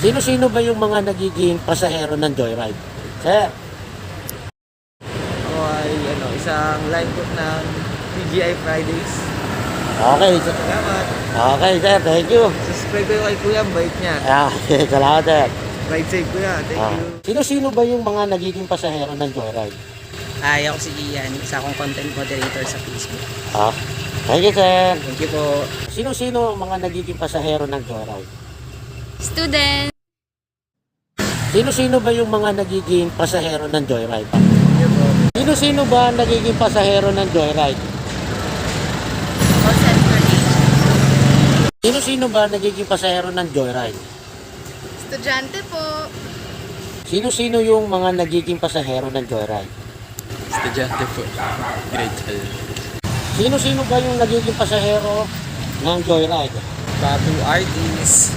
Sino-sino ba yung mga nagiging pasahero ng Joyride? Sir? Ako ay isang line cook ng PGI Fridays. Okay. Salamat. Okay, sir. Thank you. Subscribe kayo kay Kuya, ang bait niya. Salamat, sir. Ride safe Kuya, thank you. Sino-sino ba yung mga nagiging pasahero ng Joyride? Hi, ako si Ian, isa akong content moderator sa Facebook. Thank you, sir. Thank you po. Sino-sino ang mga nagiging pasahero ng Joyride? Student. Sino-sino ba yung mga nagiging pasahero ng Joyride? Thank you po. Sino-sino ba nagiging pasahero ng Joyride? Call center agent. Sino-sino ba nagiging pasahero ng Joyride? Estudyante po. Sino-sino yung mga nagiging pasahero ng Joyride? Estudyante po. Grade 12. Sino-sino ba yung nagiging pasahero ng Joyride? Tattoo artist.